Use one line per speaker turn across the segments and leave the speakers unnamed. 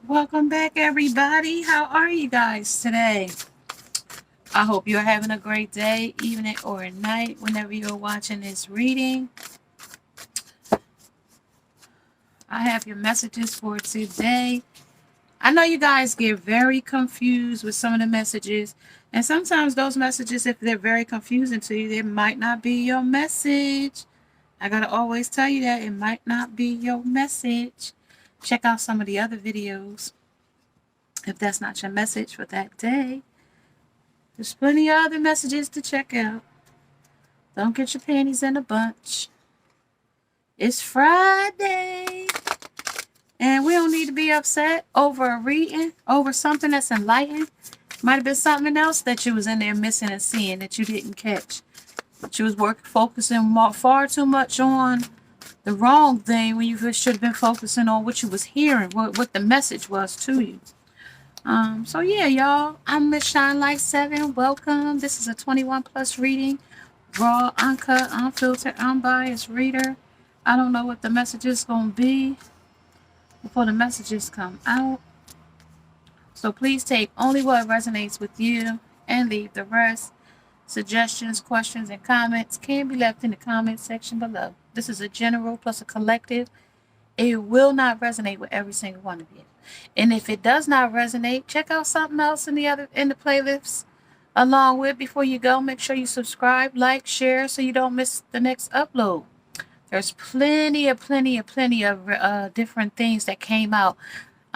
Welcome back, everybody. How are you guys today? I hope you're having a great day, evening, or night, whenever you're watching this reading. I have your messages for today. I know you guys get very confused with some of the messages, and sometimes those messages, if they're very confusing to you, they might not be your message. I gotta always tell you that it might not be your message. Check out some of the other videos if that's not your message for that day. There's plenty of other messages to check out. Don't get your panties in a bunch. It's Friday. And we don't need to be upset over a reading, over something that's enlightening. Might have been something else that you was in there missing and seeing that you didn't catch. But you was focusing far too much on the wrong thing when you should have been focusing on what you was hearing, what the message was to you. So yeah, y'all, I'm Miss Shine Light 7. Welcome. This is a 21 plus reading. Raw, uncut, unfiltered, unbiased reader. I don't know what the message is going to be before the messages come out. So please take only what resonates with you and leave the rest. Suggestions, questions, and comments can be left in the comment section below. This is a general plus a collective. It will not resonate with every single one of you. And if it does not resonate, check out something else in the playlists along with. Before you go, make sure you subscribe, like, share so you don't miss the next upload. There's plenty of different things that came out.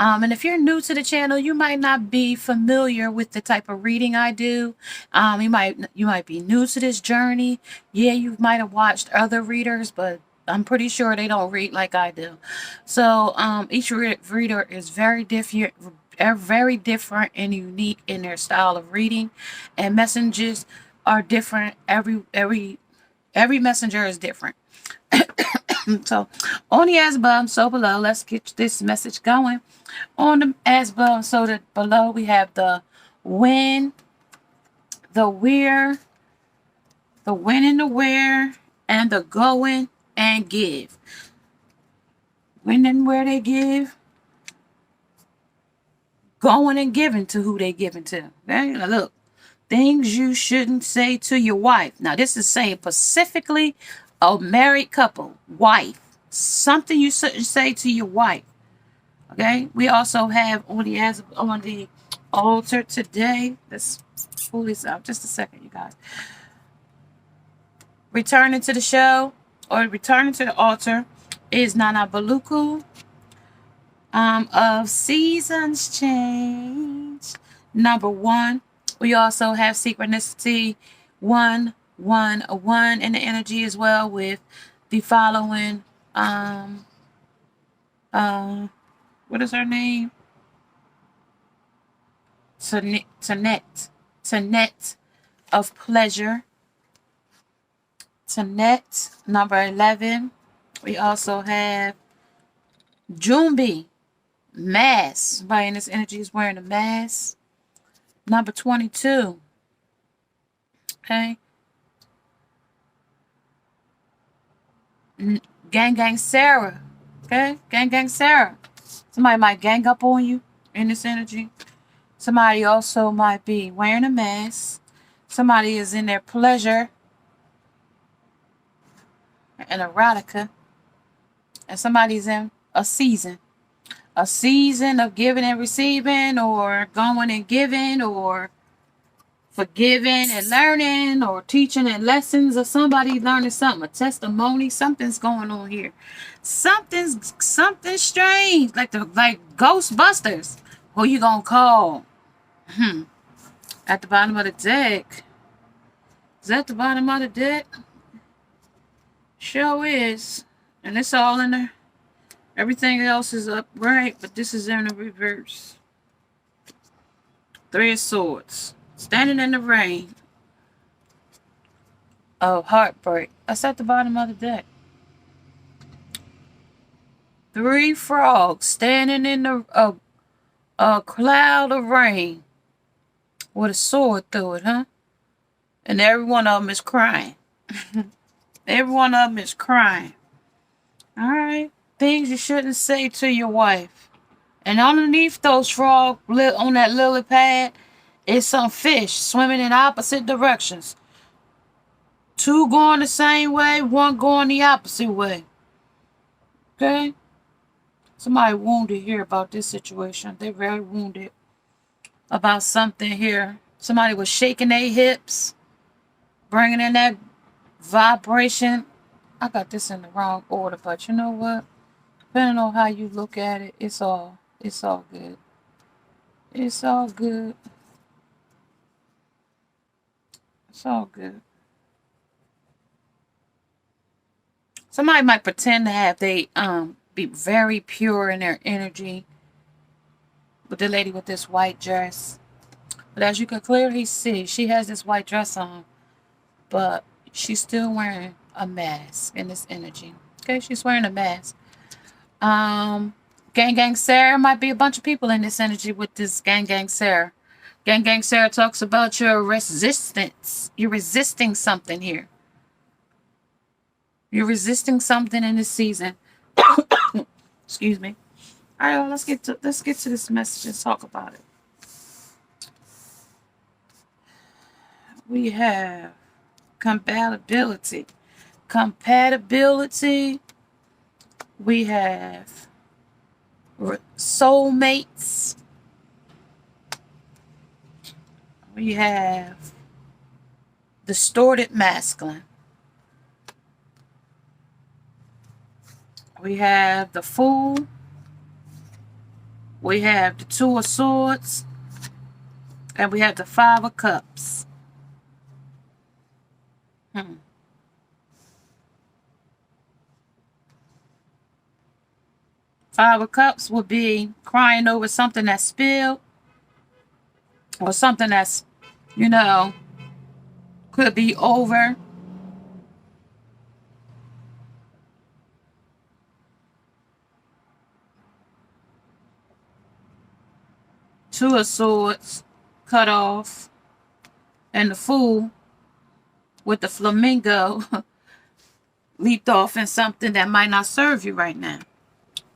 And if you're new to the channel, you might not be familiar with the type of reading I do. You might be new to this journey. Yeah, you might have watched other readers, but I'm pretty sure they don't read like I do. So each reader is very different and unique in their style of reading, and messages are different. Every messenger is different. So on the as above, so below, let's get this message going. On the as above, so that below we have the when, the where, the when and the where, and the going and give. When and where they give, going and giving to who they giving to. Okay? Now look, things you shouldn't say to your wife. Now this is saying specifically a married couple, wife. Something you shouldn't say to your wife. Okay? We also have on the altar today. Let's pull this out just a second, you guys. Returning to the show or returning to the altar is Nana Baluku of Seasons Change. Number 1. We also have synchronicity 111 in the energy as well, with the following what is her name? Tanette of pleasure. Tanette, number 11. We also have Jumbi, mask. Somebody in this energy is wearing a mask. Number 22. Okay. Gang Sarah. Okay. Gang Sarah. Somebody might gang up on you in this energy. Somebody also might be wearing a mask. Somebody is in their pleasure and erotica. And somebody's in a season. A season of giving and receiving, or going and giving, or forgiving and learning, or teaching and lessons, or somebody learning something, a testimony. Something's going on here. Something strange, like Ghostbusters. Who you gonna call? At the bottom of the deck. Is that the bottom of the deck? Sure is. And it's all in there. Everything else is upright, but this is in the reverse. 3 of Swords. Standing in the rain. Oh, heartbreak. That's at the bottom of the deck. 3 frogs standing in a cloud of rain with a sword through it, huh? And every one of them is crying. Every one of them is crying. All right. Things you shouldn't say to your wife. And underneath those frog on that lily pad is some fish swimming in opposite directions. Two going the same way, one going the opposite way. Okay? Somebody wounded here about this situation. They're very wounded about something here. Somebody was shaking their hips, bringing in that vibration. I got this in the wrong order, but you know what? Depending on how you look at it, it's all good. It's all good. It's all good. Somebody might pretend to have they be very pure in their energy with the lady with this white dress. But as you can clearly see, she has this white dress on, but she's still wearing a mask in this energy. Okay, she's wearing a mask. Gang Sarah might be a bunch of people in this energy with this Gang Sarah. Gang Sarah talks about your resistance. You're resisting something here. You're resisting something in this season. Excuse me. All right, well, let's get to this message and talk about it. We have compatibility. Compatibility. We have soulmates. We have distorted masculine. We have the Fool. We have the Two of Swords. And we have the Five of Cups. Five of Cups would be crying over something that's spilled. Or something that's, could be over. Two of Swords cut off. And the Fool with the flamingo leaped off in something that might not serve you right now.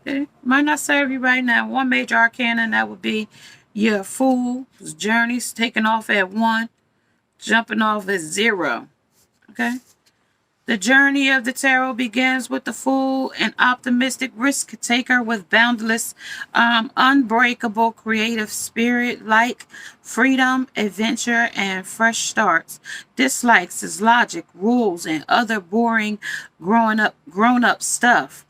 Okay? Might not serve you right now. One major arcana, and that would be your Fool's journeys taking off at 1, jumping off at 0. Okay? The journey of the tarot begins with the Fool, an optimistic risk taker with boundless, unbreakable creative spirit like freedom, adventure, and fresh starts. Dislikes his logic, rules, and other boring grown-up stuff.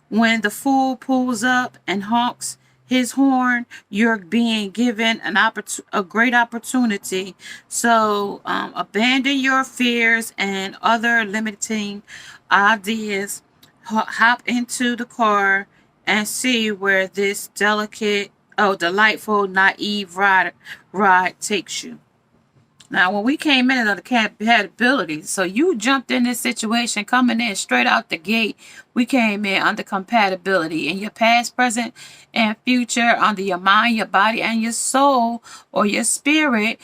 When the Fool pulls up and honks his horn, you're being given a great opportunity. So abandon your fears and other limiting ideas. Hop into the car and see where this delightful, naive ride takes you. Now, when we came in under compatibility, so you jumped in this situation coming in straight out the gate. We came in under compatibility in your past, present, and future, under your mind, your body, and your soul or your spirit.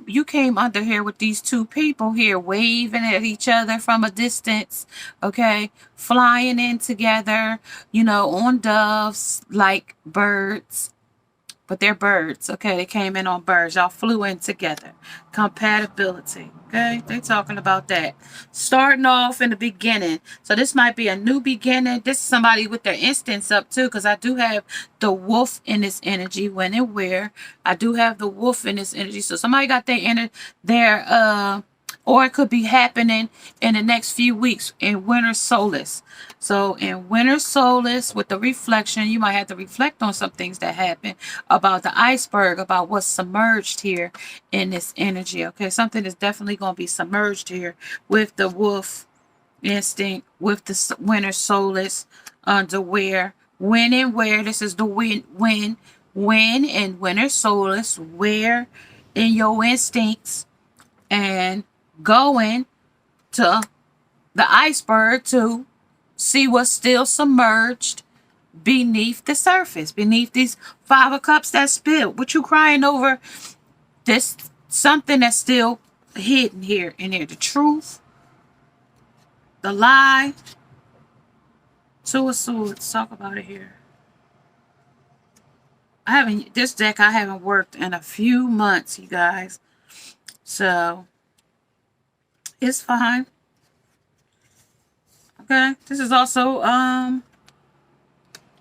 You came under here with these two people here waving at each other from a distance, okay? Flying in together, on doves like birds. But they're birds, okay? They came in on birds. Y'all flew in together. Compatibility, okay? They're talking about that. Starting off in the beginning. So this might be a new beginning. This is somebody with their instance up too, because I do have the wolf in this energy. When and where. I do have the wolf in this energy. So somebody got their or it could be happening in the next few weeks in winter solace. So in winter solace with the reflection, you might have to reflect on some things that happen about the iceberg, about what's submerged here in this energy. Okay, something is definitely going to be submerged here with the wolf instinct, with the winter solace, under where, when and where. This is the when and winter solace, where in your instincts, and going to the iceberg to see what's still submerged beneath the surface, beneath these Five of Cups that spilled. What you crying over? This something that's still hidden here in here. The truth, the lie. Two of Swords. Talk about it here. this deck I haven't worked in a few months, you guys. So it's fine. Okay. This is also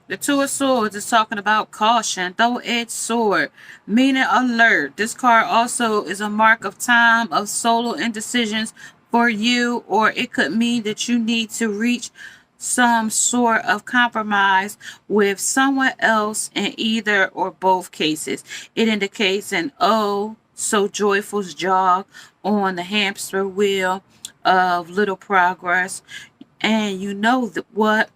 the Two of Swords is talking about caution, double-edged sword, meaning alert. This card also is a mark of time of solo indecisions for you, or it could mean that you need to reach some sort of compromise with someone else in either or both cases. It indicates an oh so joyful jog on the hamster wheel of little progress, and you know that what,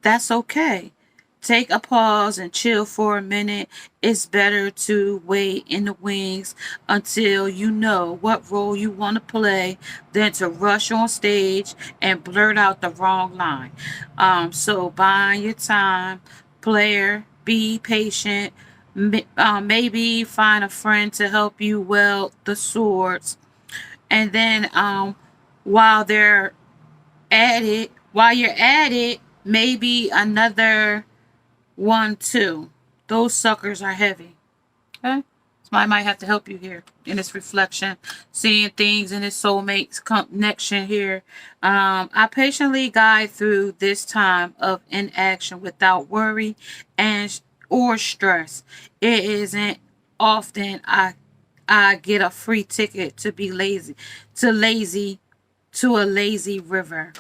that's okay. Take a pause and chill for a minute. It's better to wait in the wings until you know what role you want to play than to rush on stage and blurt out the wrong line. So buying your time, player, be patient. Maybe find a friend to help you wield the swords. And then while you're at it, maybe another 1, 2. Those suckers are heavy. Okay? So I might have to help you here in this reflection. Seeing things in this soulmate connection here. I patiently guide through this time of inaction without worry and or stress. It isn't often I get a free ticket to be lazy. To a lazy river.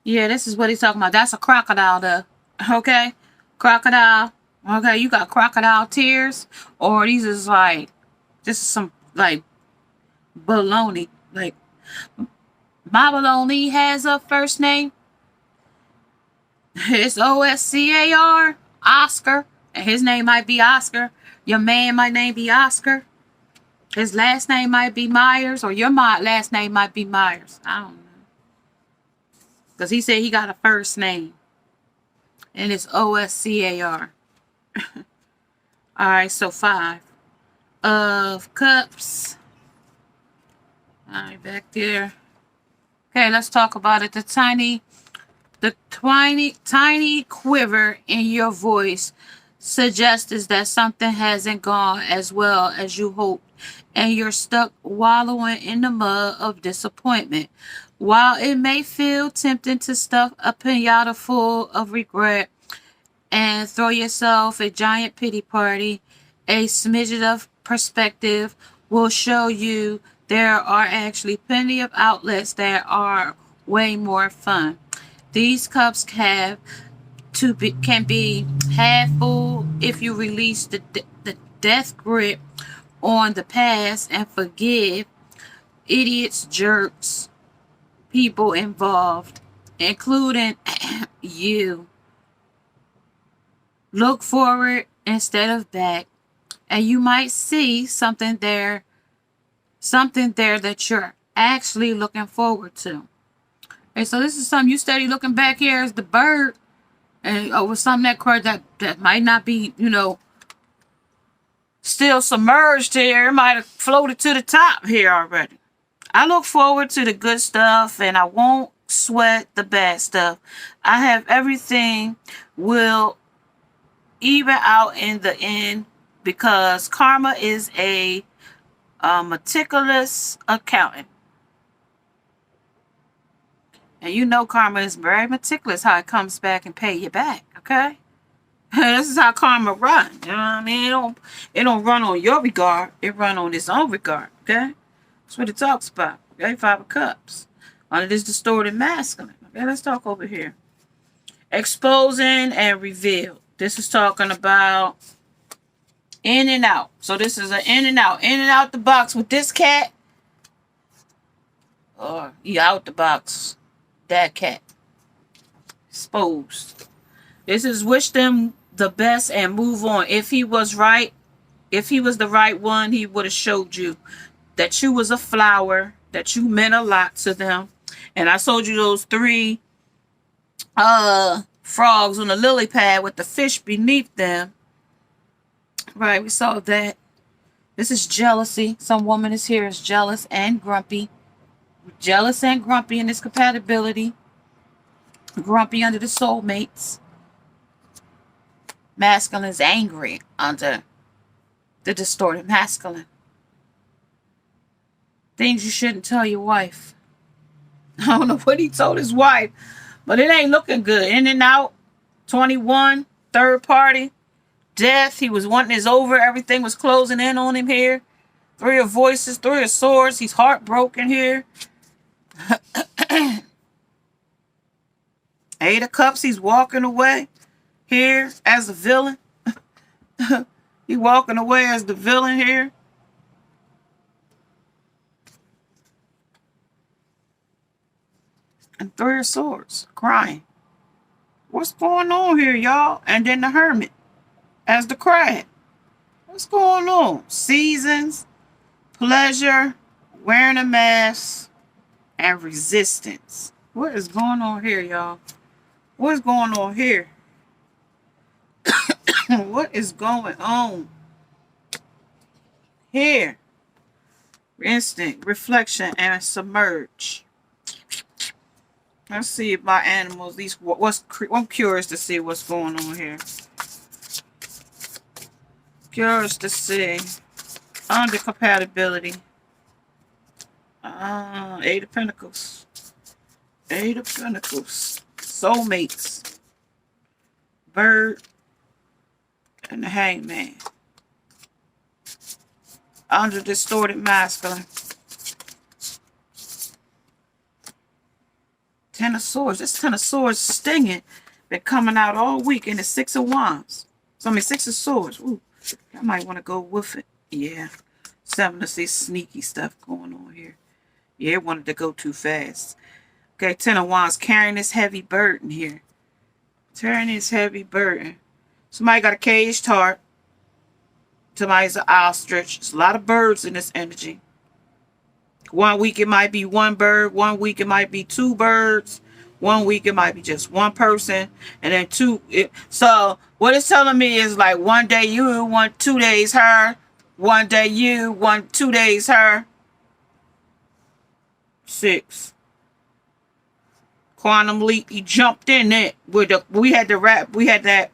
Yeah, this is what he's talking about. That's a crocodile though. Okay? Crocodile. Okay, you got crocodile tears, or these is like, this is some like baloney. Like, my baloney has a first name. It's Oscar, Oscar, and his name might be Oscar. Your man might name be Oscar. His last name might be Myers, or your last name might be Myers. I don't know, because he said he got a first name, and it's Oscar. All right, so 5 of Cups. All right, back there. Okay, let's talk about it. The tiny quiver in your voice suggests that something hasn't gone as well as you hoped, and you're stuck wallowing in the mud of disappointment. While it may feel tempting to stuff a pinata full of regret and throw yourself a giant pity party, a smidget of perspective will show you there are actually plenty of outlets that are way more fun. These cups can be half full if you release the death grip on the past and forgive idiots, jerks, people involved, including you. Look forward instead of back, and you might see something there that you're actually looking forward to. Okay, so this is something you steady looking back here as the bird, and over something that might not be, still submerged here. It might have floated to the top here already. I look forward to the good stuff, and I won't sweat the bad stuff. I have everything will even out in the end, because karma is a meticulous accountant. And karma is very meticulous how it comes back and pay you back, okay? This is how karma runs. You know what I mean? It don't run on your regard. It run on its own regard, okay? That's what it talks about, okay? 5 of Cups. Under this distorted masculine. Okay, let's talk over here. Exposing and revealed. This is talking about in and out. So this is an in and out the box with this cat. Or you out the box, that cat. Exposed. This is wish them the best and move on. If he was the right one, he would have showed you that you was a flower, that you meant a lot to them. And I showed you those 3 frogs on the lily pad with the fish beneath them. Right, we saw that. This is jealousy. Some woman is here is jealous and grumpy. Jealous and grumpy in this compatibility. Grumpy under the soulmates. Masculine is angry under the distorted masculine. Things you shouldn't tell your wife. I don't know what he told his wife, but it ain't looking good. In and out, 21, third party, death. He was wanting his over. Everything was closing in on him here. Three of voices, three of swords. He's heartbroken here. Eight of cups. He's walking away here as a villain. He walking away as the villain here. And three of swords, crying. What's going on here, y'all? And then the hermit as the crab. What's going on? Seasons, pleasure, wearing a mask, and resistance. What is going on here, y'all? What's going on here? What is going on here? Instinct, reflection, and submerge. Let's see if my animals, I'm curious to see what's going on here. Curious to see. Under compatibility. Eight of Pentacles. Eight of Pentacles. Soulmates. Bird. And the Hangman. Under distorted masculine. Ten of Swords. This Ten of Swords stinging. Been coming out all week. And the Six of Wands. So, Six of Swords. Ooh, I might want to go with it. Yeah. Seven to see sneaky stuff going on here. Yeah, it wanted to go too fast. Okay, Ten of Wands carrying this heavy burden here. Carrying this heavy burden. Somebody got a caged heart. Somebody's an ostrich. There's a lot of birds in this energy. One week it might be one bird. One week it might be two birds. One week it might be just one person. And then two. So what it's telling me is like one day you, 2 days her. One day you, 2 days her. 6. Quantum leap. He jumped in it. We had that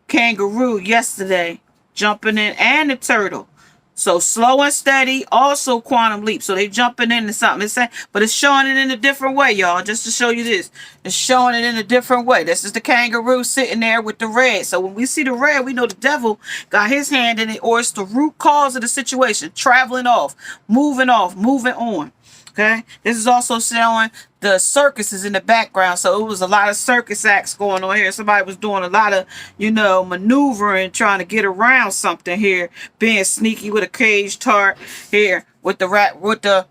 kangaroo yesterday jumping in, and the turtle. So slow and steady, also quantum leap. So they jumping into something. But it's showing it in a different way, y'all. Just to show you this. It's showing it in a different way. This is the kangaroo sitting there with the red. So when we see the red, we know the devil got his hand in it, or it's the root cause of the situation. Traveling off, moving on. Okay, this is also showing the circuses in the background. So it was a lot of circus acts going on here. Somebody was doing a lot of, maneuvering, trying to get around something here. Being sneaky with a caged heart here with the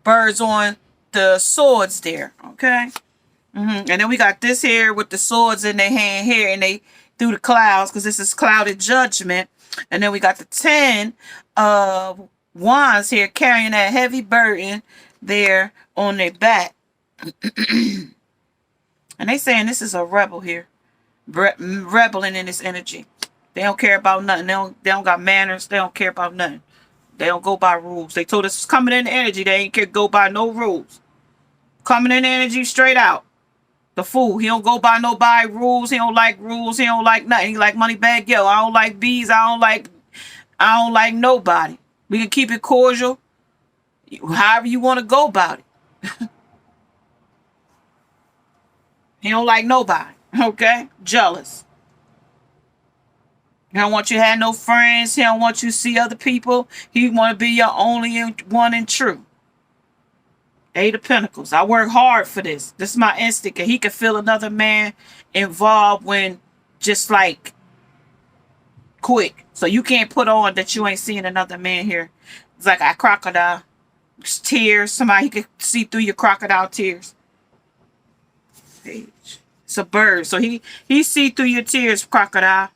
birds on the swords there. Okay, and then we got this here with the swords in their hand here, and they through the clouds because this is clouded judgment. And then we got the 10 of Wands here carrying that heavy burden there on their back. And they saying this is a rebel here. Rebelling in this energy. They don't care about nothing. They don't got manners. They don't care about nothing. They don't go by rules. They told us it's coming in the energy. They ain't care go by no rules. Coming in the energy straight out. The fool. He don't go by nobody rules. He don't like rules. He don't like nothing. He like money bag. Yo, I don't like bees. I don't like nobody. We can keep it cordial. However you want to go about it. He don't like nobody. Okay? Jealous. He don't want you to have no friends. He don't want you to see other people. He want to be your only one and true. Eight of Pentacles. I work hard for this. This is my instinct. He can feel another man involved when just like quick. So you can't put on that you ain't seeing another man here. It's like a crocodile. Tears. Somebody could see through your crocodile tears. Page. It's a bird. So he see through your tears, crocodile.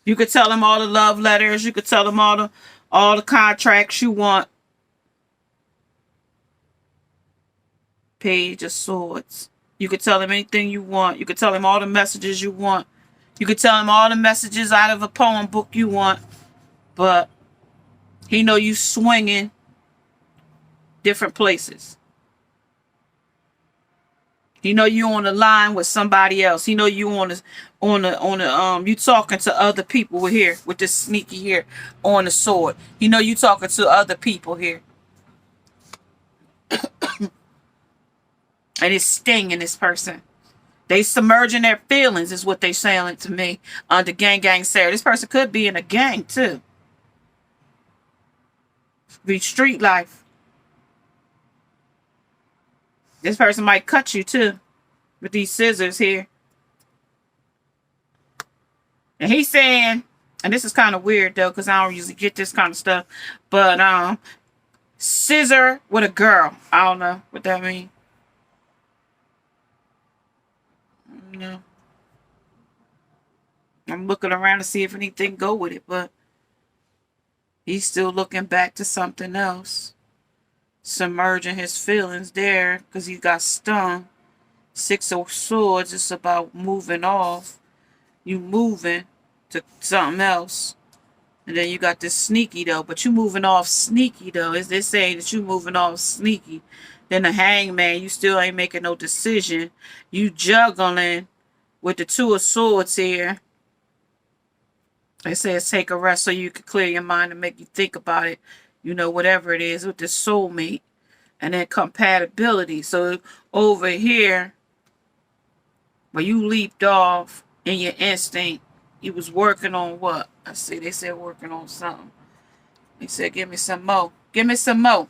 You could tell him all the love letters. You could tell him all the contracts you want. Page of Swords. You could tell him anything you want. You could tell him all the messages you want. You could tell him all the messages out of a poem book you want. But he know you swinging different places. He know you on the line with somebody else. He know you you talking to other people here with this sneaky here on the sword. He know you talking to other people here. And it's stinging this person. They submerging their feelings is what they saying to me under gang Sarah. This person could be in a gang too. Be street life. This person might cut you too with these scissors here. And he's saying, and this is kind of weird though, because I don't usually get this kind of stuff, but scissor with a girl. I don't know what that means. No. I'm looking around to see if anything go with it, but he's still looking back to something else. Submerging his feelings there because he got stung. 6 of Swords is about moving off. You moving to something else. And then you got this sneaky though. But you moving off sneaky though. Is they saying that you moving off sneaky. Then the Hangman, you still ain't making no decision. You juggling with the 2 of Swords here. It says take a rest so you can clear your mind and make you think about it. You know, whatever it is with this soulmate. And then compatibility. So over here, where you leaped off in your instinct, you was working on what? I see they said working on something. They said, give me some more. Give me some more.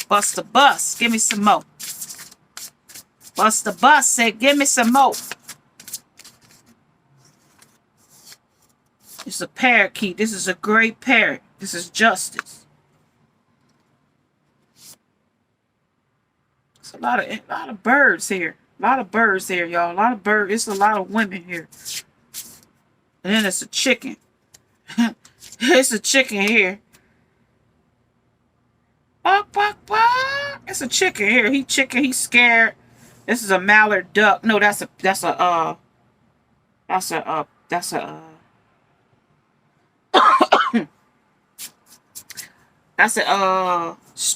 Bust the bus. Give me some more. Bust the bus said, give me some more. It's a parakeet. This is a great parrot. This is justice. It's a lot of birds here. A lot of birds here, y'all. A lot of birds. It's a lot of women here. And then it's a chicken. It's a chicken here. Bark, bark, bark. It's a chicken here. He's scared. This is a mallard duck. No, that's a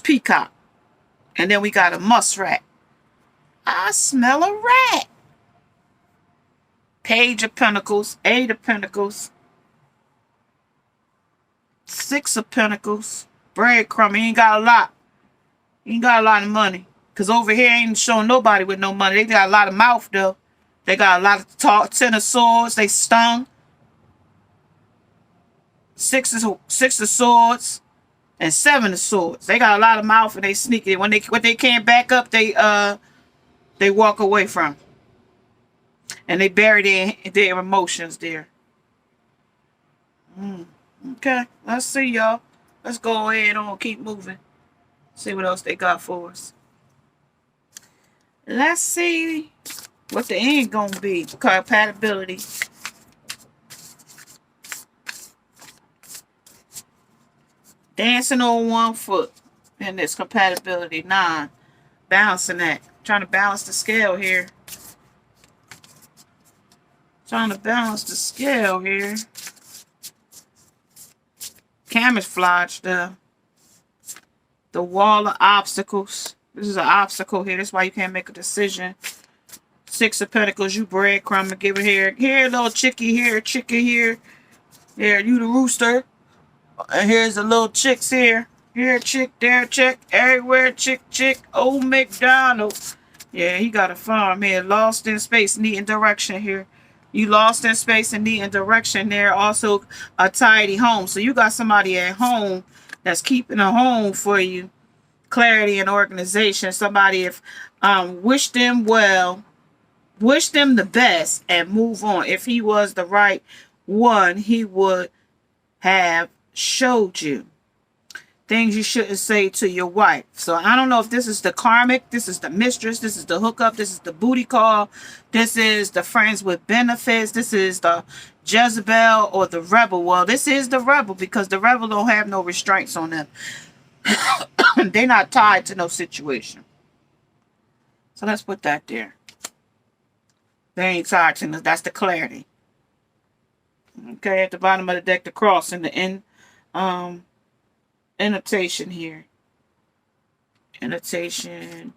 peacock. And then we got a muskrat. I smell a rat. Page of Pentacles, 8 of Pentacles, 6 of Pentacles, breadcrumb. He ain't got a lot. He ain't got a lot of money. Because over here ain't showing nobody with no money. They got a lot of mouth though. They got a lot of talk. 10 of Swords. They stung. 6 of Swords. And 7 of Swords. They got a lot of mouth and they sneaky. When they can't back up, they walk away from. And they bury their emotions there. Okay. Let's see, y'all. Let's go ahead and keep moving. See what else they got for us. Let's see what the end gonna be. Compatibility. Dancing on 1 foot. And this compatibility. 9. Balancing that. Trying to balance the scale here. Trying to balance the scale here. Camouflage the wall of obstacles. This is an obstacle here. That's why you can't make a decision. 6 of Pentacles. You breadcrumb and give it here. Here, little chickie here. Chicken here. There, you the rooster. And here's the little chicks here. Here, chick. There, chick. Everywhere, chick, chick. Old McDonald. Yeah, he got a farm here. Lost in space. Needing direction here. You lost in space and needing direction there. Also, a tidy home. So you got somebody at home that's keeping a home for you. Clarity and organization. Somebody, if wish them well, wish them the best, and move on. If he was the right one, he would have showed you things you shouldn't say to your wife. So I don't know if this is the karmic, this is the mistress, this is the hookup, this is the booty call, this is the friends with benefits, this is the Jezebel or the rebel. Well, this is the rebel because the rebel don't have no restraints on them. They're not tied to no situation. So let's put that there. They ain't tied to no, that's the clarity. Okay, at the bottom of the deck, the cross and the annotation here. Annotation.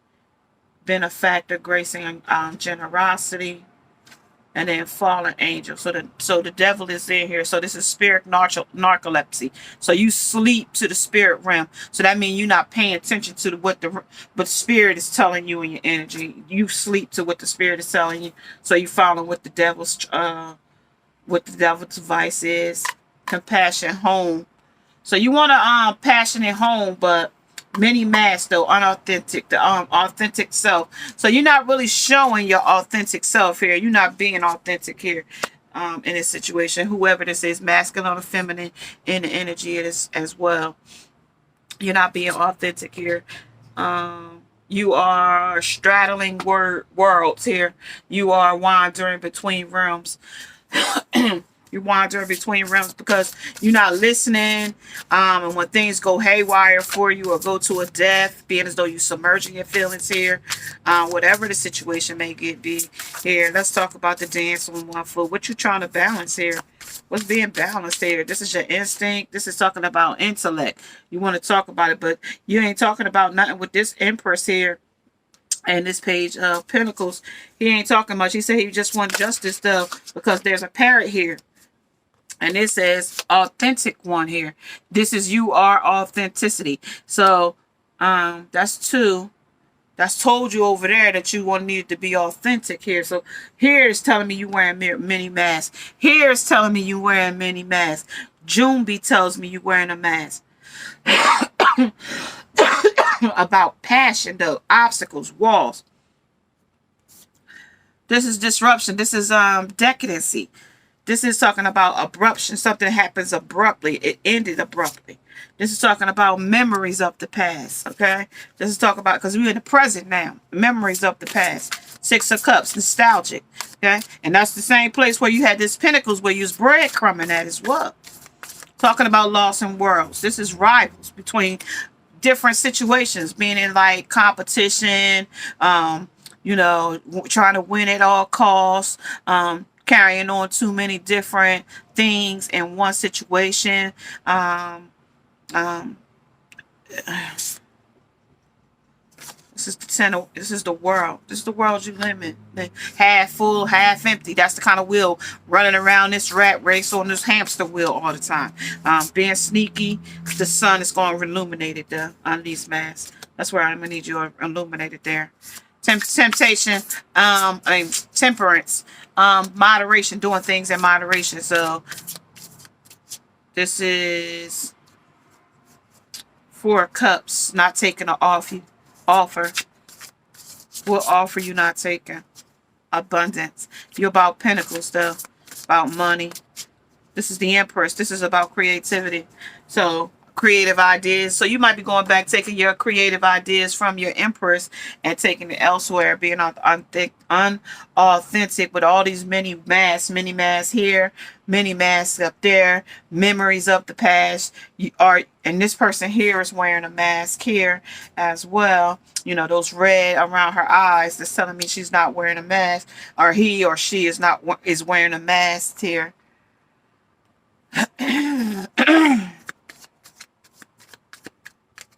benefactor, grace and generosity, and then fallen angel. So the devil is in here. So this is spirit narcolepsy. So you sleep to the spirit realm. So that means you're not paying attention to what the spirit is telling you in your energy. You sleep to what the spirit is telling you. So you follow what the devil's device is. Compassion, home. So you want a passionate home, but many masks though, unauthentic, the authentic self. So you're not really showing your authentic self here. You're not being authentic here in this situation. Whoever this is, masculine or feminine in the energy it is as well. You're not being authentic here. You are straddling worlds here. You are wandering between realms. You wander between realms because you're not listening. And when things go haywire for you or go to a death, being as though you're submerging your feelings here, whatever the situation may be here. Let's talk about the dance on one foot. What you trying to balance here? What's being balanced here? This is your instinct. This is talking about intellect. You want to talk about it, but you ain't talking about nothing with this Empress here. And this page of Pentacles, he ain't talking much. He said he just wants justice though, because there's a parrot here. And it says authentic one here. This is you are authenticity. So that's two. That's told you over there that you want need to be authentic here. So here is telling me you wearing many masks. Here is telling me you wearing many masks. Junbi tells me you wearing a mask. About passion though, obstacles, walls. This is disruption. This is decadency. This is talking about abruption. Something happens abruptly. It ended abruptly. This is talking about memories of the past. Okay. This is talking about, because we're in the present now. Memories of the past. Six of Cups, nostalgic. Okay. And that's the same place where you had this Pentacles where you was breadcrumbing at as well. Talking about lost in worlds. This is rivals between different situations, meaning like competition, you know, trying to win at all costs, carrying on too many different things in one situation. This is the center. This is the world. This is the world you live in. Half full, half empty. That's the kind of wheel running around this rat race on this hamster wheel all the time. Being sneaky. The sun is going to illuminate it there on these masks. That's where I'm going to need you illuminated there. Temptation. Temperance. Moderation. Doing things in moderation. So this is Four of Cups. Not taking an offer. What offer you not taking? Abundance. You're about Pentacles though. About money. This is the Empress. This is about creativity. So creative ideas. So you might be going back, taking your creative ideas from your Empress and taking it elsewhere, being unauthentic with all these many masks here, many masks up there, memories of the past. And this person here is wearing a mask here as well. You know, those red around her eyes that's telling me she's not wearing a mask, or he or she is wearing a mask here.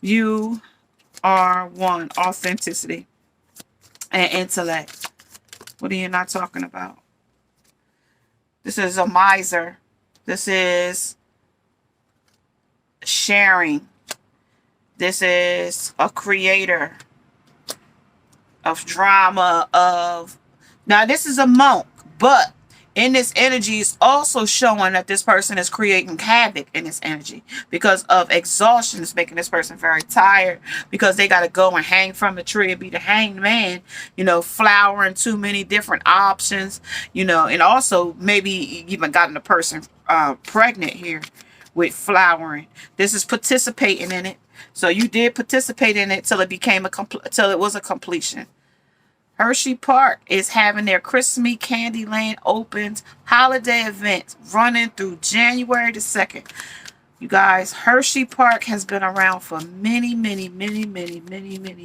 You are one. Authenticity and intellect. What are you not talking about? This is a miser. This is sharing. This is a creator of drama. Now this is a monk, but in this energy is also showing that this person is creating havoc in this energy because of exhaustion. Is making this person very tired because they got to go and hang from the tree and be the hanged man, you know, flowering too many different options, you know, and also maybe even gotten the person pregnant here with flowering. This is participating in it. So you did participate in it till it became till it was a completion. Hershey Park is having their Christmas Candyland opens holiday event running through January the 2nd. You guys, Hershey Park has been around for many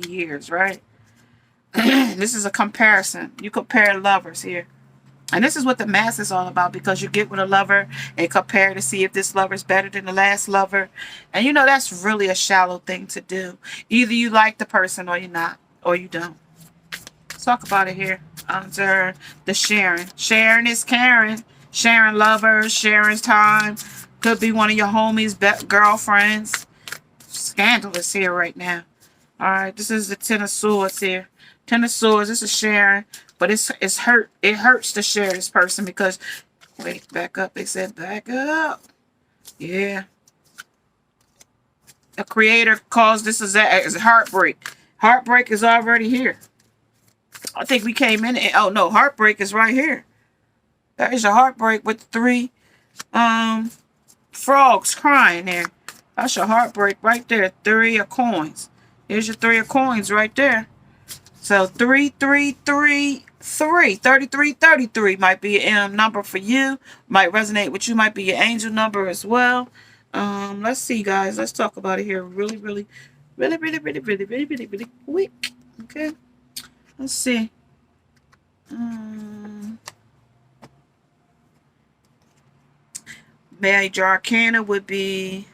years, right? This is a comparison. You compare lovers here. And this is what the mask is all about, because you get with a lover and compare to see if this lover is better than the last lover. And you know, that's really a shallow thing to do. Either you like the person or you're not, or you don't. talk about it here under the sharing. Sharing is caring. Sharing lovers, sharing time. Could be one of your homies, girlfriends. Scandalous here right now. All right, this is the Ten of Swords here. Ten of Swords, this is sharing, but it's hurt. It hurts to share this person because, wait, back up. They said back up. Yeah. A creator calls this as a heartbreak. Heartbreak is already here. I think we came in and, oh no, heartbreak is right here. That is a heartbreak with 3 frogs crying there. That's your heartbreak right there. 3 of coins. Here's your 3 of coins right there. So 3333. 3333 might be a number for you. Might resonate with you. Might be your angel number as well. Let's see, guys. Let's talk about it here. Really quick. Okay. Let's see. Major Arcana would be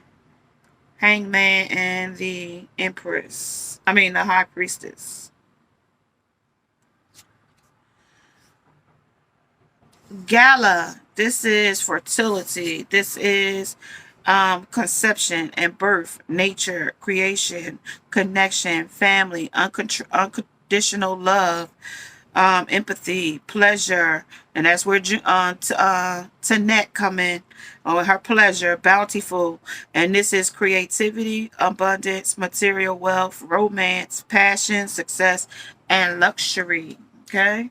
Hangman and the Empress. I mean, the High Priestess. Gala. This is fertility. This is conception and birth, nature, creation, connection, family, unconditional love, empathy, pleasure, and that's where Tanette come in, or her pleasure, bountiful, and this is creativity, abundance, material wealth, romance, passion, success, and luxury. Okay,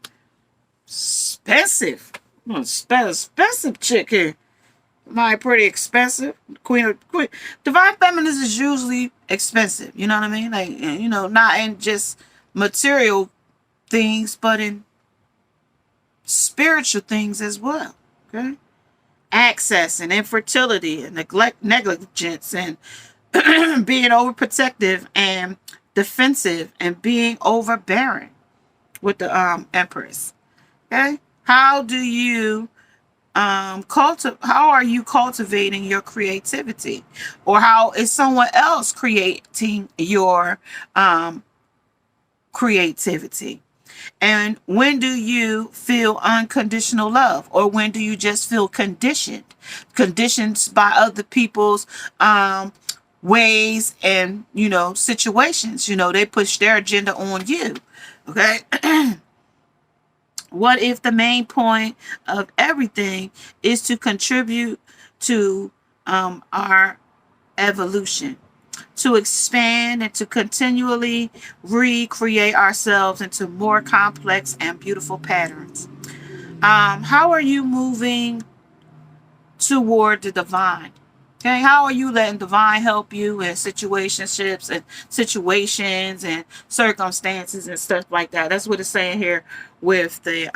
expensive, expensive chick here. My pretty expensive. Queen. Divine Feminine is usually expensive. You know what I mean? Like, you know, not in just material things, but in spiritual things as well. Okay? Access and infertility and negligence and being overprotective and defensive and being overbearing with the Empress. Okay? How do you how are you cultivating your creativity, or how is someone else creating your creativity? And when do you feel unconditional love, or when do you just feel conditioned by other people's ways and, you know, situations? You know, they push their agenda on you. Okay. What if the main point of everything is to contribute to our evolution, to expand and to continually recreate ourselves into more complex and beautiful patterns? How are you moving toward the divine? Okay, how are you letting divine help you in situationships and situations and circumstances and stuff like that? That's what it's saying here with the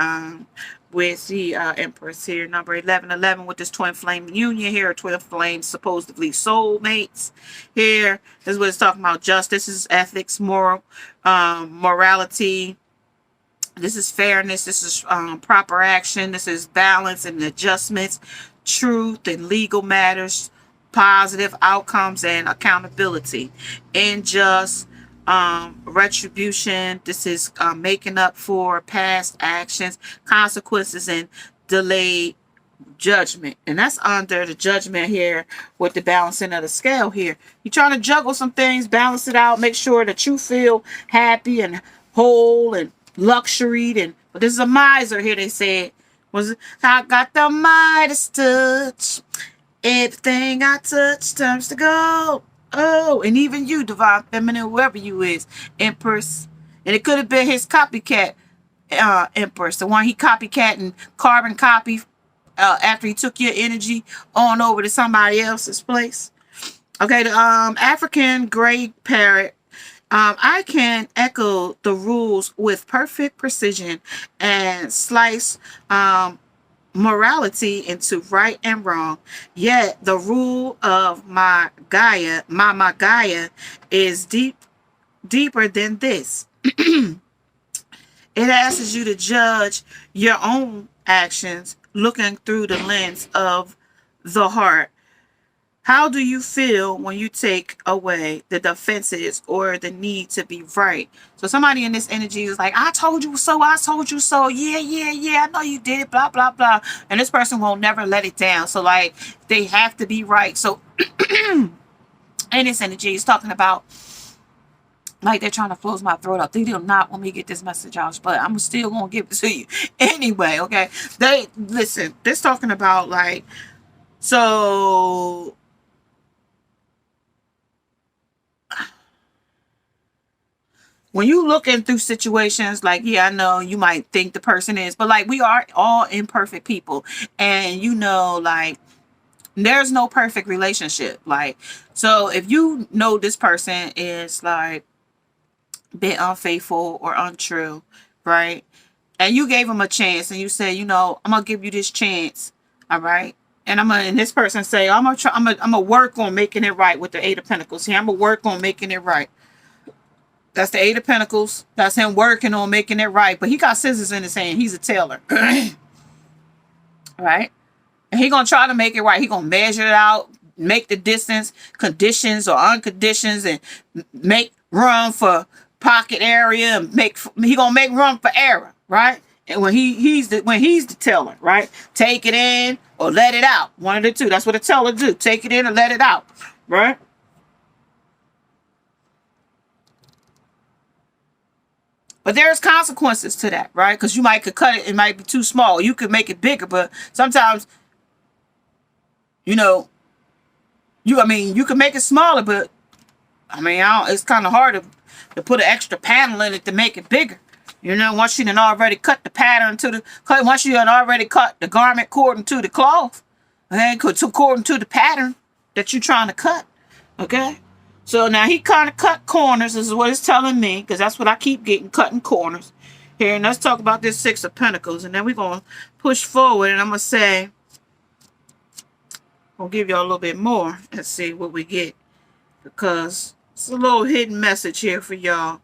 Empress here, number 1111, with this twin flame union here, twin flames supposedly soulmates here. This is what it's talking about. Justice is ethics, morality. This is fairness. This is proper action. This is balance and adjustments, truth and legal matters, positive outcomes and accountability, and just retribution. This is making up for past actions, consequences, and delayed judgment. And that's under the judgment here with the balancing of the scale here. You're trying to juggle some things, balance it out, make sure that you feel happy and whole and luxuried. And but this is a miser here, they said. I got the Midas touch. Everything I touch turns to gold. Oh, and even you, Divine Feminine, whoever you is, Empress. And it could have been his copycat, Empress. The one he copycat and carbon copy after he took your energy on over to somebody else's place. Okay, the African gray parrot. I can echo the rules with perfect precision and slice morality into right and wrong. Yet the rule of my Mama Gaia, is deeper than this. It asks you to judge your own actions looking through the lens of the heart. How do you feel when you take away the defenses or the need to be right? So somebody in this energy is like, I told you so, I told you so, yeah, yeah, yeah, I know you did, blah, blah, blah. And this person will never let it down. So like, they have to be right. So in this energy, is talking about like they're trying to close my throat up. They do not want me to get this message out, but I'm still gonna give it to you anyway. Okay, they listen. This talking about like, so when you looking through situations, like, yeah, I know you might think the person is, but like we are all imperfect people, and you know, like there's no perfect relationship. Like, so if you know this person is like been unfaithful or untrue, right? And you gave him a chance and you said, you know, I'm gonna give you this chance, all right? And this person say, I'm gonna work on making it right with the Eight of Pentacles here. I'm gonna work on making it right. That's the Eight of Pentacles. That's him working on making it right. But he got scissors in his hand. He's a tailor. Right? And he gonna try to make it right. He gonna measure it out, make the distance, conditions or unconditions, and make room for pocket area, and he gonna make room for error, right? And when he's the teller, right? Take it in or let it out. One of the two. That's what a teller do. Take it in or let it out, right? But there's consequences to that, right? Because you could cut it. It might be too small. You could make it bigger, but sometimes, you know, you can make it smaller, but it's kind of hard to put an extra panel in it to make it bigger. You know, once you done already cut the pattern once you done already cut the garment according to the cloth, okay, according to the pattern that you're trying to cut, okay? So now he kind of cut corners, this is what it's telling me, because that's what I keep getting, cutting corners. Here, and let's talk about this Six of Pentacles, and then we're going to push forward, and I'm going to say, I'll give y'all a little bit more and see what we get, because it's a little hidden message here for y'all.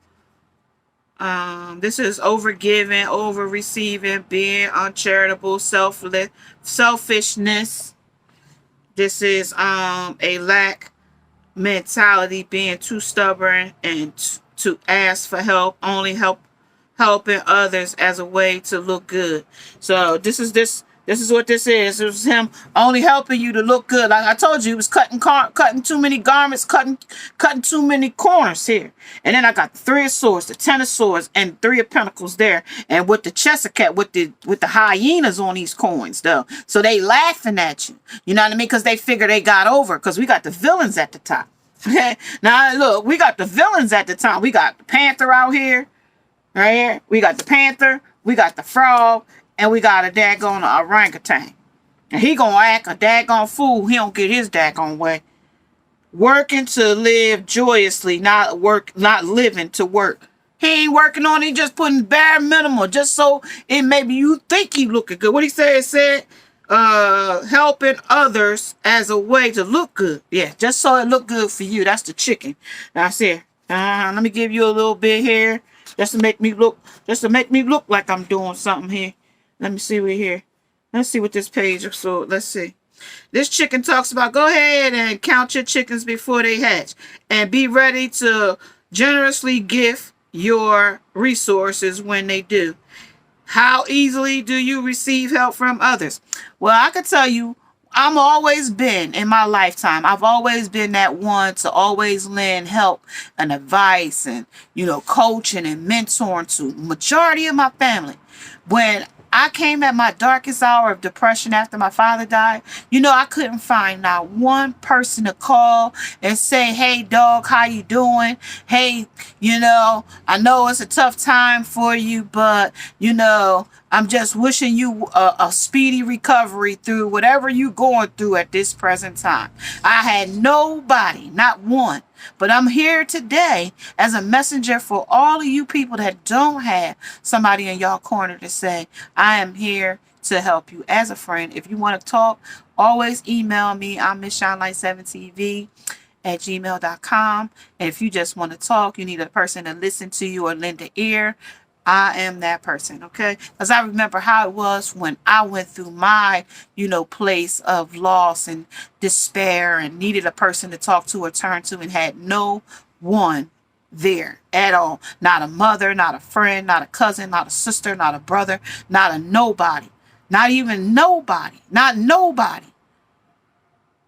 This is overgiving, over receiving, being uncharitable, selfishness. This is a lack mentality, being too stubborn and to ask for help, only helping others as a way to look good. So this is what this is. It was him only helping you to look good. Like I told you, he was cutting too many garments, cutting too many corners here. And then I got the Three of Swords, the Ten of Swords, and Three of Pentacles there. And with the Cheshire Cat, with the hyenas on these coins, though. So they laughing at you. You know what I mean? Because they figure they got over. Because we got the villains at the top. Okay? Now, look, we got the villains at the top. We got the Panther out here. Right here. We got the Panther. We got the Frog. And we got a daggone orangutan. And he gonna act a daggone fool. He don't get his daggone way. Working to live joyously, not living to work. He ain't working on it, he just putting bare minimum, just so it maybe you think he looking good. What he said, helping others as a way to look good. Yeah, just so it look good for you. That's the chicken. Now I said, let me give you a little bit here, just to make me look like I'm doing something here. Let me see what here. Let's see what this page is. So let's see. This chicken talks about, go ahead and count your chickens before they hatch. And be ready to generously give your resources when they do. How easily do you receive help from others? Well, I could tell you, I'm always been in my lifetime. I've always been that one to always lend help and advice and, coaching and mentoring to majority of my family. When I came at my darkest hour of depression after my father died. I couldn't find not one person to call and say, hey, dog, how you doing? Hey, I know it's a tough time for you, but, I'm just wishing you a speedy recovery through whatever you're going through at this present time. I had nobody, not one. But I'm here today as a messenger for all of you people that don't have somebody in y'all corner to say, I am here to help you as a friend. If you want to talk, always email me. I'm MissShineLight7TV@gmail.com. And if you just want to talk, you need a person to listen to you or lend an ear, I am that person, okay? Because I remember how it was when I went through my, place of loss and despair and needed a person to talk to or turn to and had no one there at all. Not a mother, not a friend, not a cousin, not a sister, not a brother, not a nobody. Not even nobody. Not nobody.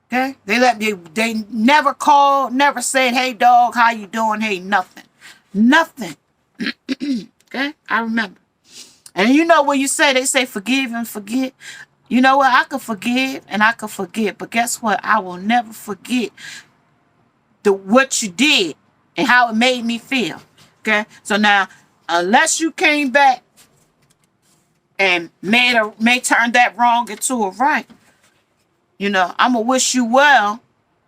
Okay? They never called, never said, hey dog, how you doing? Hey, nothing. Nothing. Okay? I remember. And when they say forgive and forget. You know what? I could forgive and I could forget. But guess what? I will never forget what you did and how it made me feel. Okay? So now, unless you came back and may turn that wrong into a right, I'm going to wish you well.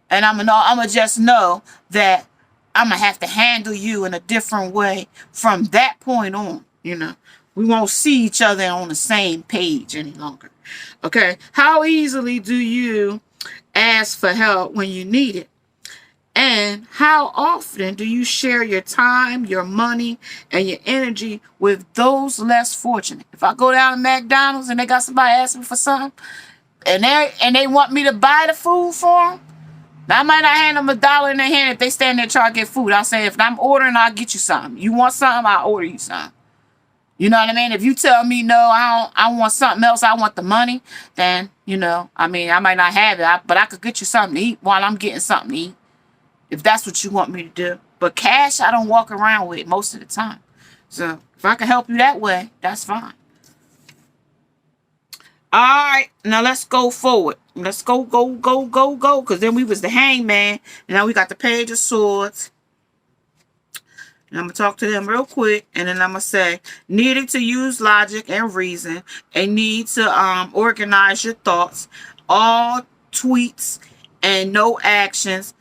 And I'm gonna just know that I'm gonna have to handle you in a different way from that point on. We won't see each other on the same page any longer. Okay, how easily do you ask for help when you need it? And how often do you share your time, your money, and your energy with those less fortunate? If I go down to McDonald's and they got somebody asking for something, and they want me to buy the food for them, now, I might not hand them $1 in their hand if they stand there trying to get food. I'll say, if I'm ordering, I'll get you something. You want something, I'll order you something. You know what I mean? If you tell me, no, I want something else, I want the money, then, I might not have it, but I could get you something to eat while I'm getting something to eat, if that's what you want me to do. But cash, I don't walk around with most of the time. So, if I can help you that way, that's fine. All right, now let's go forward. Let's go. Because then we was the hangman. And now we got the page of swords. And I'm going to talk to them real quick. And then I'm going to say, needing to use logic and reason. And need to organize your thoughts. All tweets and no actions.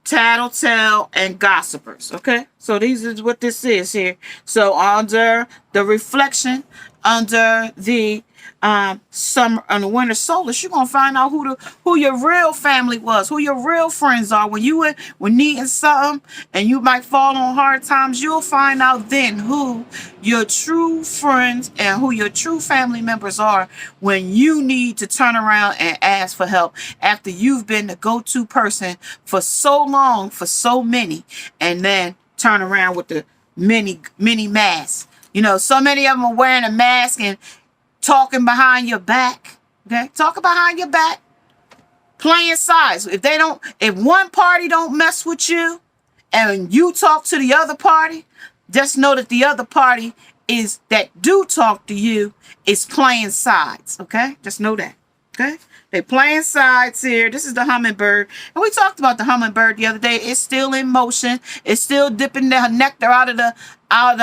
Tattletale and gossipers. Okay? So these is what this is here. So under the reflection, under the summer on the winter solstice, you're gonna find out who your real family was, who your real friends are. When you were needing something and you might fall on hard times, you'll find out then who your true friends and who your true family members are when you need to turn around and ask for help after you've been the go-to person for so long, for so many, and then turn around with the many masks. So many of them are wearing a mask and talking behind your back. Okay? Talking behind your back. Playing sides. If one party don't mess with you and you talk to the other party, just know that the other party that do talk to you is playing sides. Okay? Just know that. Okay? They playing sides here. This is the hummingbird. And we talked about the hummingbird the other day. It's still in motion. It's still dipping the nectar out of the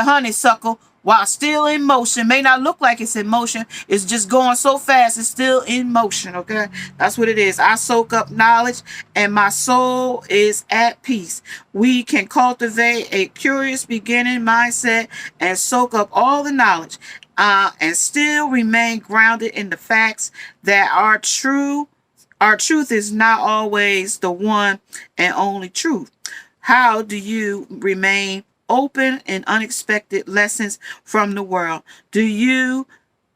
honeysuckle while still in motion. May not look like it's in motion. It's just going so fast. It's still in motion, okay? That's what it is. I soak up knowledge and my soul is at peace. We can cultivate a curious beginning mindset and soak up all the knowledge and still remain grounded in the facts that our truth is not always the one and only truth. How do you remain open and unexpected lessons from the world? Do you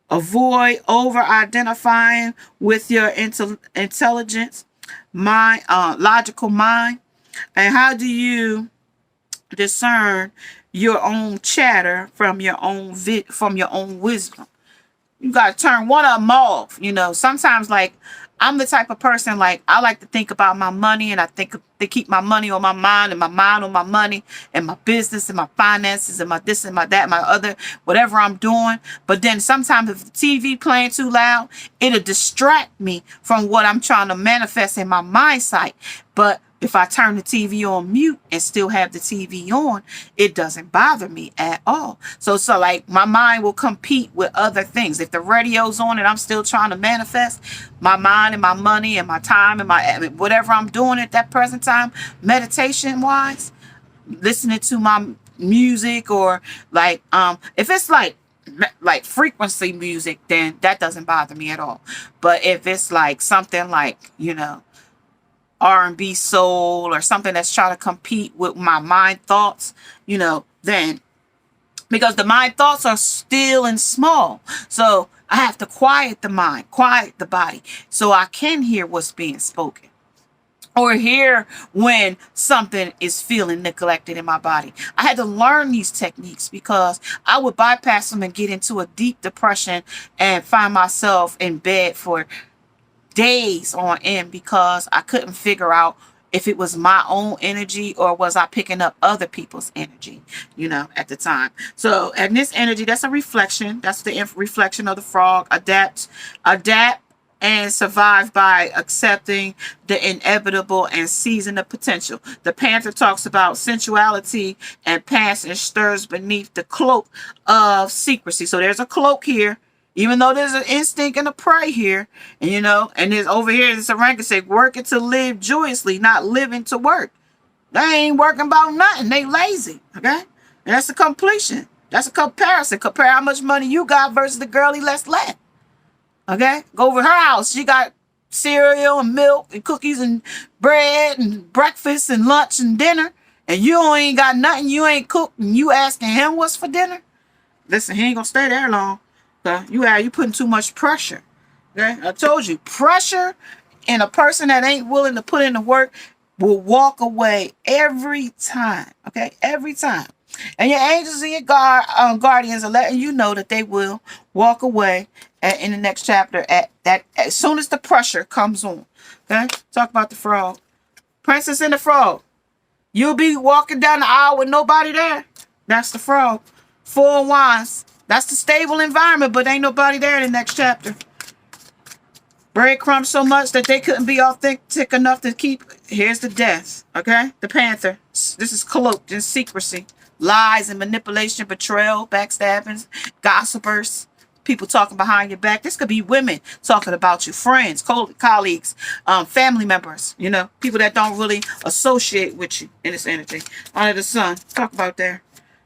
avoid over-identifying with your intelligence, logical mind? And how do you discern your own chatter from your own wisdom? You got to turn one of them off. Sometimes, I'm the type of person, I like to think about my money, and I think to keep my money on my mind and my mind on my money and my business and my finances and my this and my that, my other, whatever I'm doing. But then sometimes if the TV playing too loud, it'll distract me from what I'm trying to manifest in my mind sight. But if I turn the TV on mute and still have the TV on, it doesn't bother me at all. So my mind will compete with other things. If the radio's on and I'm still trying to manifest my mind and my money and my time and my whatever I'm doing at that present time, meditation wise, listening to my music, or if it's like frequency music, then that doesn't bother me at all. But if it's something R&B soul or something that's trying to compete with my mind thoughts, then because the mind thoughts are still and small. So I have to quiet the mind, quiet the body, so I can hear what's being spoken, or hear when something is feeling neglected in my body. I had to learn these techniques because I would bypass them and get into a deep depression and find myself in bed for days on end because I couldn't figure out if it was my own energy or was I picking up other people's energy, at the time. So, and this energy, that's a reflection. That's the reflection of the frog. Adapt, and survive by accepting the inevitable and seizing the potential. The panther talks about sensuality and passion stirs beneath the cloak of secrecy. So there's a cloak here, even though there's an instinct and a prey here. And and there's over here, this orangutan say, working to live joyously, not living to work. They ain't working about nothing. They lazy, okay? And that's a completion. That's a comparison. Compare how much money you got versus the girl he left. Okay, go over her house. She got cereal and milk and cookies and bread and breakfast and lunch and dinner. And you ain't got nothing. You ain't cooked. And you asking him what's for dinner. Listen, he ain't gonna stay there long. Okay? You putting too much pressure. Okay, I told you, pressure in a person that ain't willing to put in the work will walk away every time. Okay, every time. And your angels and your guardians are letting you know that they will walk away in the next chapter as soon as the pressure comes on. Okay? Talk about the frog. Princess and the frog. You'll be walking down the aisle with nobody there. That's the frog. 4 of Wands. That's the stable environment, but ain't nobody there in the next chapter. Breadcrumbs so much that they couldn't be authentic enough to keep. Here's the death. Okay? The panther. This is cloaked in secrecy. Lies and manipulation, betrayal, backstabbings, gossipers, people talking behind your back. This could be women talking about you, friends, colleagues, family members, people that don't really associate with you in this energy. Under the sun, talk about there.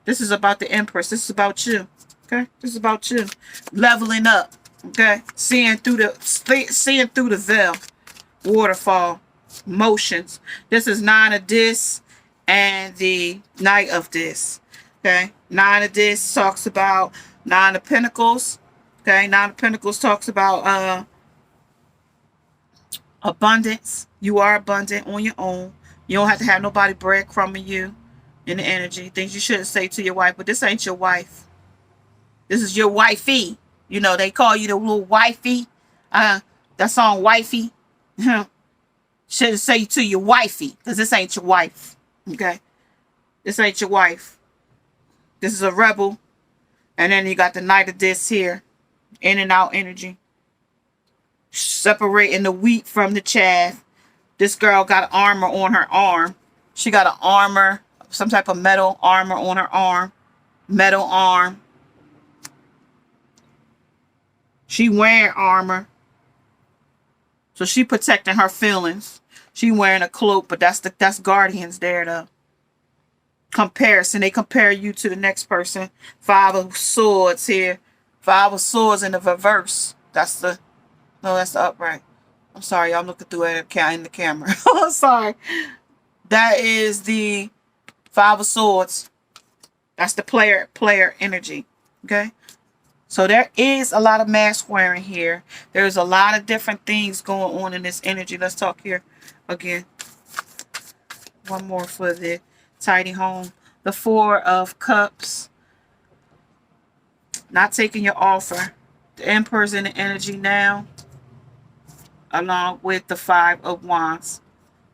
This is about the Empress. This is about you, okay? This is about you. Leveling up, okay? Seeing through the veil. Waterfall, motions. This is 9 of Discs and the Knight of Discs, okay? 9 of Discs talks about 9 of Pentacles. Okay, 9 of Pentacles talks about abundance. You are abundant on your own. You don't have to have nobody breadcrumbing you in the energy. Things you shouldn't say to your wife, but this ain't your wife. This is your wifey. They call you the little wifey. That song, Wifey. Shouldn't say to your wifey, because this ain't your wife. Okay? This ain't your wife. This is a rebel. And then you got the Knight of Discs here. In and out energy. Separating the wheat from the chaff. This girl got armor on her arm. She got an armor, some type of metal armor on her arm. Metal arm. She wearing armor. So she protecting her feelings. She wearing a cloak, but that's guardians there though. Comparison. They compare you to the next person. 5 of Swords here. 5 of Swords in the reverse. That's the upright. I'm sorry, I'm looking through it in the camera. Sorry. That is the 5 of Swords. That's the player energy. Okay? So there is a lot of mask wearing here. There's a lot of different things going on in this energy. Let's talk here again. One more for the tidy home. The 4 of Cups. Not taking your offer. The Emperor's in the energy now. Along with the 5 of Wands.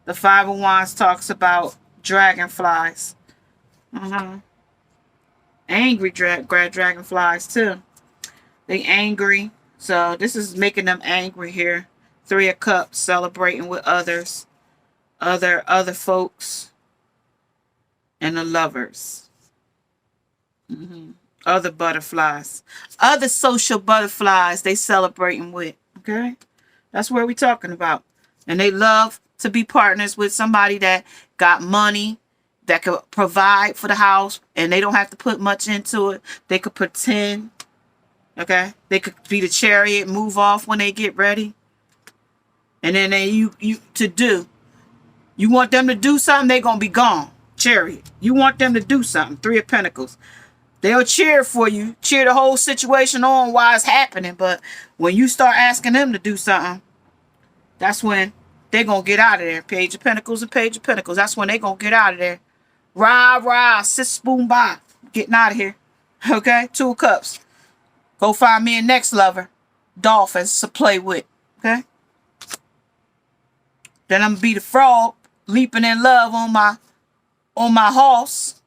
The 5 of Wands talks about dragonflies. Angry dragonflies too. They angry. So this is making them angry here. 3 of Cups, celebrating with others. Other folks. And the Lovers. Other butterflies. Other social butterflies they celebrating with. Okay? That's what we're talking about. And they love to be partners with somebody that got money, that could provide for the house, and they don't have to put much into it. They could pretend. Okay? They could be the chariot, move off when they get ready. And then you want them to do something, they're going to be gone. Chariot. You want them to do something. 3 of Pentacles. They'll cheer for you, cheer the whole situation on while it's happening. But when you start asking them to do something, that's when they're going to get out of there. Page of Pentacles and Page of Pentacles. That's when they're going to get out of there. Rah, rah, sis, spoon, bye. Getting out of here. Okay? 2 of Cups. Go find me a next lover. Dolphins to play with. Okay? Then I'm going to be the frog leaping in love on my horse.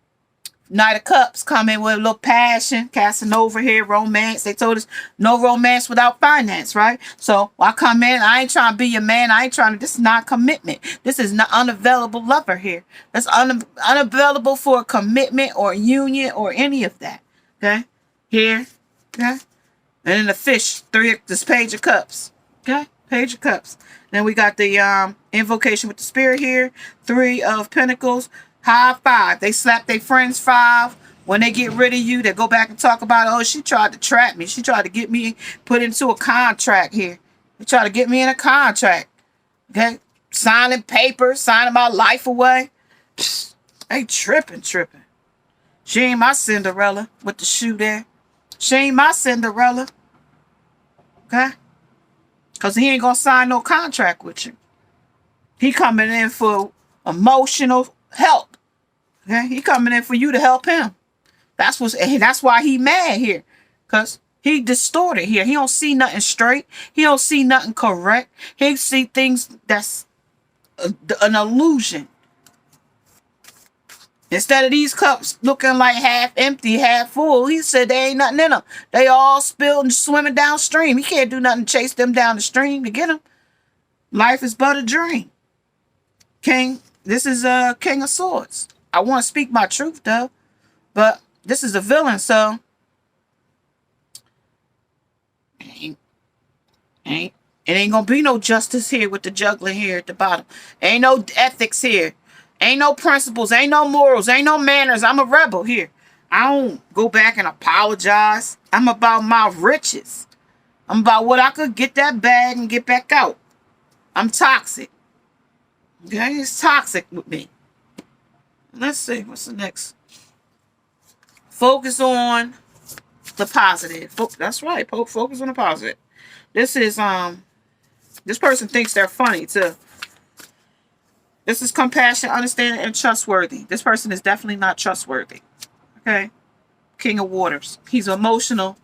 Knight of Cups coming with a little passion, Casanova here, romance. They told us no romance without finance, right? So I come in, I ain't trying to be your man. I ain't trying to, this is not commitment. This is not unavailable lover here. That's unavailable for a commitment or union or any of that. Okay? Here. Okay? And then the fish, this Page of Cups. Okay? Page of Cups. Then we got the invocation with the spirit here. 3 of Pentacles. High 5. They slap their friends 5. When they get rid of you, they go back and talk about, oh, she tried to trap me. She tried to get me put into a contract here. They tried to get me in a contract. Okay? Signing papers, signing my life away. Psst, they tripping. She ain't my Cinderella with the shoe there. She ain't my Cinderella. Okay? Because he ain't going to sign no contract with you. He coming in for emotional help. Okay? He coming in for you to help him. That's why he mad here. Because he distorted here. He don't see nothing straight. He don't see nothing correct. He see things that's an illusion. Instead of these cups looking like half empty, half full, he said there ain't nothing in them. They all spilled and swimming downstream. He can't do nothing to chase them down the stream to get them. Life is but a dream. King, this is King of Swords. I want to speak my truth, though. But this is a villain, so... It ain't gonna be no justice here with the juggling here at the bottom. Ain't no ethics here. Ain't no principles. Ain't no morals. Ain't no manners. I'm a rebel here. I don't go back and apologize. I'm about my riches. I'm about what I could get that bag and get back out. I'm toxic. Okay? It's toxic with me. Let's see. What's the next? Focus on the positive. That's right. Focus on the positive. This is, this person thinks they're funny, too. This is compassion, understanding, and trustworthy. This person is definitely not trustworthy. Okay? King of Waters. He's emotional,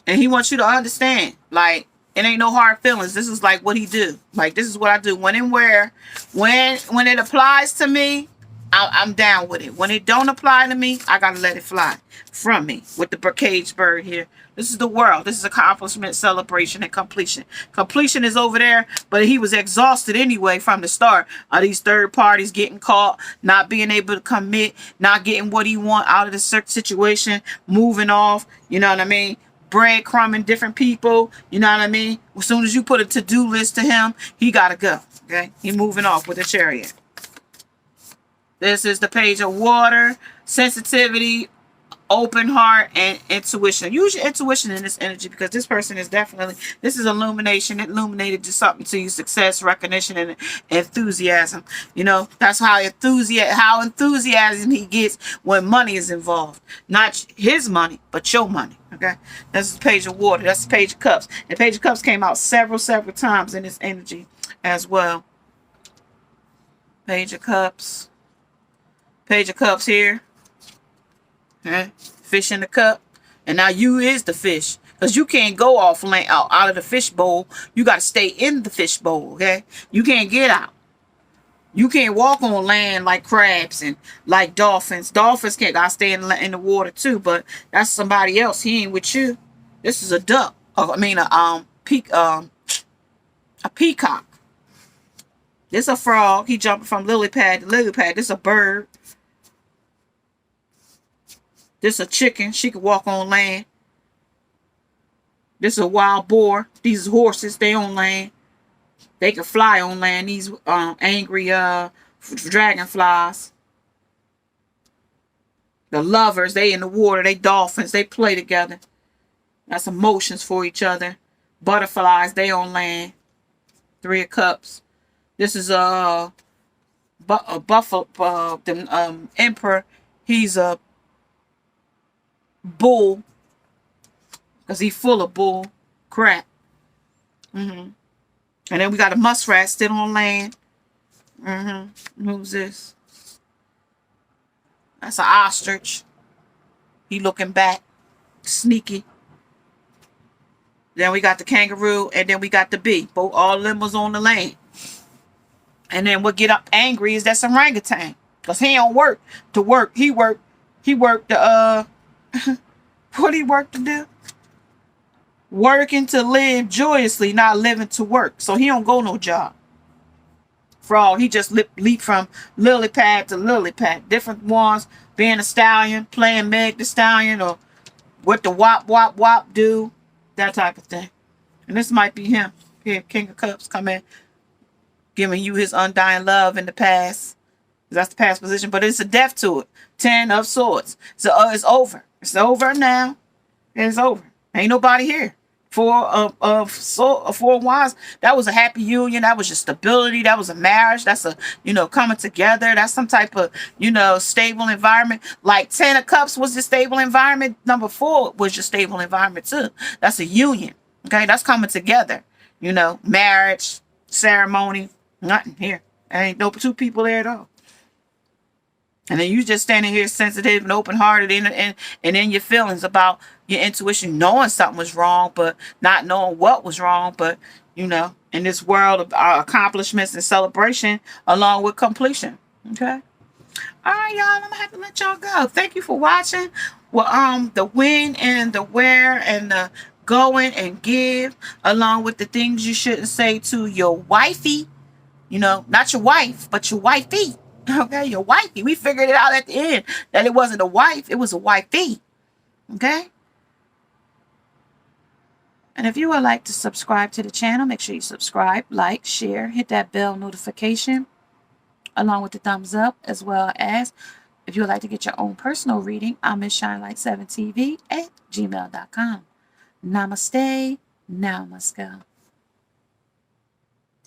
and he wants you to understand. Like, it ain't no hard feelings. This is like what he do. Like, this is what I do. When and where. When it applies to me, I'm down with it. When it don't apply to me, I gotta let it fly from me. With the caged bird here. This is the world. This is accomplishment, celebration, and completion. Completion is over there, but he was exhausted anyway from the start of these third parties getting caught, not being able to commit, not getting what he want out of the situation, moving off. You know what I mean? Breadcrumbing different people. You know what I mean? As soon as you put a to-do list to him, he gotta go. Okay? He moving off with a chariot. This is the Page of Water, sensitivity, open heart, and intuition. Use your intuition in this energy because this person is definitely, this is illumination. It illuminated just something to you, success, recognition, and enthusiasm. You know, that's how enthusiasm he gets when money is involved. Not his money, but your money. Okay? That's the Page of Water. That's the Page of Cups. The Page of Cups came out several times in this energy as well. Page of Cups. Page of Cups here. Okay. Fish in the cup. And now you is the fish. Because you can't go off land out of the fish bowl. You got to stay in the fish bowl. Okay. You can't get out. You can't walk on land like crabs and like dolphins. Dolphins can't. I stay in the water too. But that's somebody else. He ain't with you. This is a duck. I mean a peacock. This a frog. He jumping from lily pad to lily pad. This a bird. This a chicken. She could walk on land. This is a wild boar. These horses, they on land. They can fly on land. These angry dragonflies. The lovers, they in the water. They dolphins. They play together. That's emotions for each other. Butterflies, they on land. 3 of Cups. This is a buffalo. The emperor. He's a bull, because he's full of bull crap. And then we got a muskrat still on land. Who's this? That's an ostrich. He looking back, sneaky. Then we got the kangaroo, and then we got the bee. Both all of them was on the lane. And then what get up angry is that orangutan, because he don't work to work. He worked the what he worked to do? Working to live joyously, not living to work. So he don't go no job. Frog, he just leap from lily pad to lily pad. Different ones, being a stallion, playing Meg the Stallion, or what the wop wop wop do, that type of thing. And this might be him. Here, King of Cups come in, giving you his undying love in the past. That's the past position, but it's a death to it. 10 of Swords. So it's over. It's over now. It's over. Ain't nobody here. Four of Wands. That was a happy union. That was just stability. That was a marriage. That's a, coming together. That's some type of, stable environment. Like 10 of Cups was the stable environment. Number 4 was your stable environment too. That's a union. Okay, that's coming together. Marriage, ceremony, nothing here. There ain't no 2 people there at all. And then you just standing here sensitive and open-hearted and in your feelings about your intuition, knowing something was wrong, but not knowing what was wrong. But, in this world of our accomplishments and celebration along with completion. Okay? All right, y'all. I'm going to have to let y'all go. Thank you for watching. Well, the when and the where and the going and give, along with the things you shouldn't say to your wifey. Not your wife, but your wifey. Okay, your wifey. We figured it out at the end that it wasn't a wife, it was a wifey. Okay? And if you would like to subscribe to the channel, make sure you subscribe, like, share, hit that bell notification, along with the thumbs up, as well as if you would like to get your own personal reading, I'm Miss ShineLight7TV at gmail.com. Namaste. Now must go.